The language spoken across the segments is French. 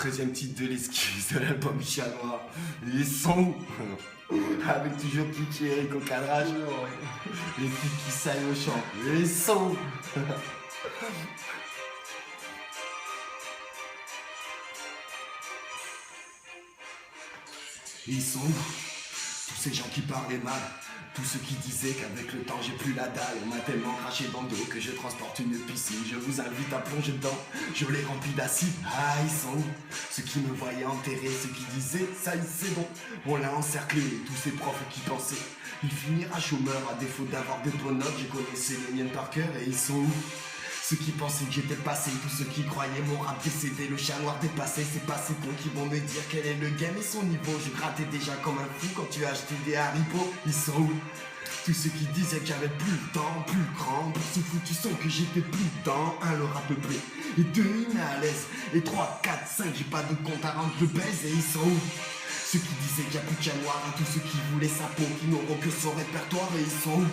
13e titre de l'esquisse de l'album Chat Noir. Les sons avec toujours Kiki et Eric au cadrage. Les filles qui saillent au chant. Les sons. Ils sont où tous ces gens qui parlaient mal, tous ceux qui disaient qu'avec le temps j'ai plus la dalle. On m'a tellement craché dans le dos que je transporte une piscine. Je vous invite à plonger dedans, je l'ai rempli d'acide. Ah, ils sont où ceux qui me voyaient enterré, ceux qui disaient ça y est, c'est bon. On l'a encerclé, tous ces profs qui pensaient il finira chômeur à défaut d'avoir des bonnes notes. J'ai connaissé les miennes par cœur et ils sont où ceux qui pensaient que j'étais passé, tous ceux qui croyaient mon rap décédé, le chat noir dépassé. C'est pas ces cons qui vont me dire quel est le game et son niveau. Je grattais déjà comme un fou quand tu as acheté des Haribo. Ils sont où tous ceux qui disaient que j'avais plus le temps, plus le cran, pour ce foutu son que j'étais plus dedans. Un le rap plaît, et deux il met à l'aise, et 3, 4, 5 j'ai pas de compte à rendre, je baise. Et ils sont où ceux qui disaient qu'il y a plus de chat noir, à tous ceux qui voulaient sa peau, qui n'auront que son répertoire. Et ils sont où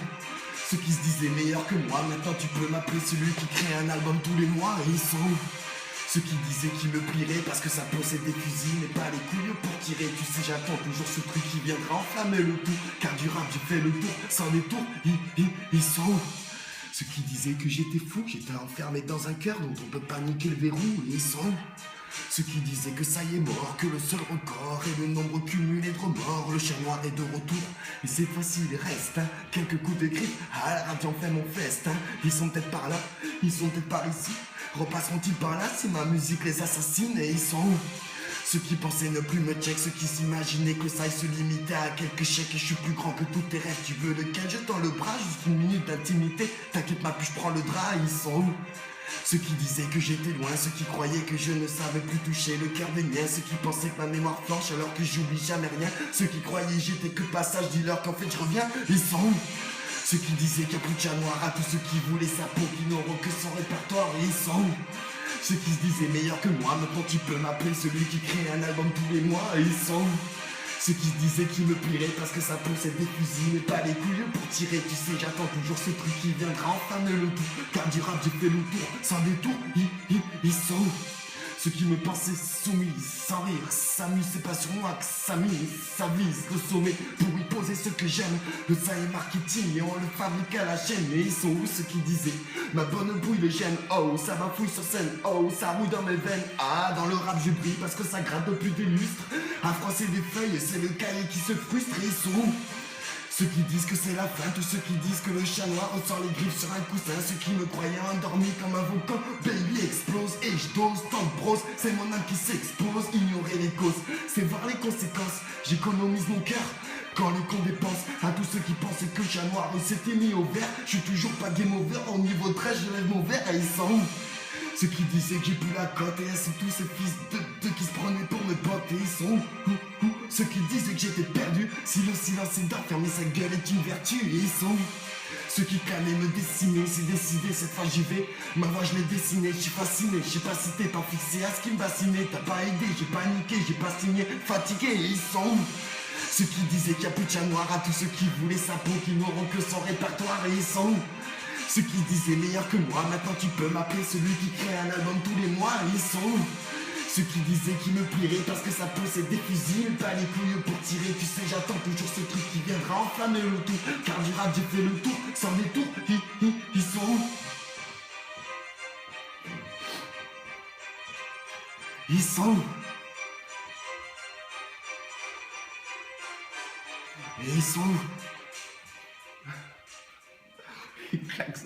ceux qui se disaient meilleurs que moi, maintenant tu peux m'appeler celui qui crée un album tous les mois. Et ils sont où ceux qui disaient qu'ils me plieraient parce que ça possède des fusils, mais pas les couilles pour tirer. Tu sais, j'attends toujours ce truc qui viendra enflammer le tout, car du rap j'ai fait le tour, sans détour. Ils sont où ceux qui disaient que j'étais fou, j'étais enfermé dans un cœur dont on peut pas niquer le verrou. Et ils sont où ceux qui disaient que ça y est mort, que le seul record est le nombre cumulé de remords. Le chat noir est de retour, et cette fois-ci il reste quelques coups de griffe. Ah, la radio fait mon festin. Ils sont peut-être par là, ils sont peut-être par ici. Repasseront-ils par là si ma musique les assassine? Et ils sont où ceux qui pensaient ne plus me check, ceux qui s'imaginaient que ça se limitait à quelques chèques. Et je suis plus grand que tous tes rêves, tu veux lequel? Je tends le bras, juste une minute d'intimité. T'inquiète ma puce, je prends le drap. Ils sont où ceux qui disaient que j'étais loin, ceux qui croyaient que je ne savais plus toucher le cœur des miens, ceux qui pensaient que ma mémoire flanche alors que j'oublie jamais rien, ceux qui croyaient j'étais que passage, dis-leur qu'en fait je reviens. Ils sont où ceux qui disaient qu'il n'y a plus de chat noir, à tous ceux qui voulaient sa peau, qui n'auront que son répertoire. Et ils sont où ceux qui se disaient meilleurs que moi, maintenant tu peux m'appeler celui qui crée un album tous les mois. Et ils sont où ceux qui se disaient qu'ils me plieraient parce que ça possède des fusils, mais pas les couilles pour tirer. Tu sais, j'attends toujours ce truc qui viendra enfermer le tout, car du rap j'ai fait le tour, sans détour. Ils sont où ceux qui me pensaient soumis, sans rire, s'amusent, c'est pas sur moi que ça mise, ça vise le sommet pour y poser ce que j'aime. Le ça est marketing et on le fabrique à la chaîne. Et ils sont où ceux qui disaient ma bonne bouille le gêne? Oh, ça bafouille sur scène, oh, ça rouille dans mes veines. Ah, dans le rap je brille parce que ça gratte depuis des lustres. À froisser des feuilles, c'est le cahier qui se frustre. Et ils sont où ceux qui disent que c'est la fin, tous ceux qui disent que le chat noir ressort les griffes sur un coussin, ceux qui me croyaient endormi comme un volcan, baby explose et je dose, tant de bros, c'est mon âme qui s'expose, ignorer les causes, c'est voir les conséquences, j'économise mon cœur quand les cons dépensent. À tous ceux qui pensaient que le chat noir s'était mis au vert, je suis toujours pas game over, au niveau 13 je lève mon verre. Et ils sont où ceux qui disaient que j'ai plus la cote, et ainsi tous ces fils de qui se prenaient pour mes potes. Et ils sont où ceux qui disaient que j'étais perdu, si le silence est d'or, fermer sa gueule est une vertu. Et ils sont où ceux qui clamaient me dessiner, c'est décidé, cette fois j'y vais. Ma voix je l'ai dessinée, je suis fasciné, je sais pas si t'es pas fixé à ce qui me fascinait. T'as pas aidé, j'ai paniqué, j'ai pas signé, fatigué. Et ils sont où ceux qui disaient qu'il y a plus de chat noir, à tous ceux qui voulaient sa peau, qui n'auront que son répertoire. Et ils sont où ceux qui disaient meilleur que moi, maintenant tu peux m'appeler celui qui crée un album tous les mois. Et ils sont où ceux qui disaient qu'ils me plieraient parce que ça possède des fusils, pas les couilles pour tirer. Tu sais, j'attends toujours ce truc qui viendra enflammer le tout, car du rap j'ai fait le tour, sans détour. Ils sont où ils sont où et ils sont où ils claquent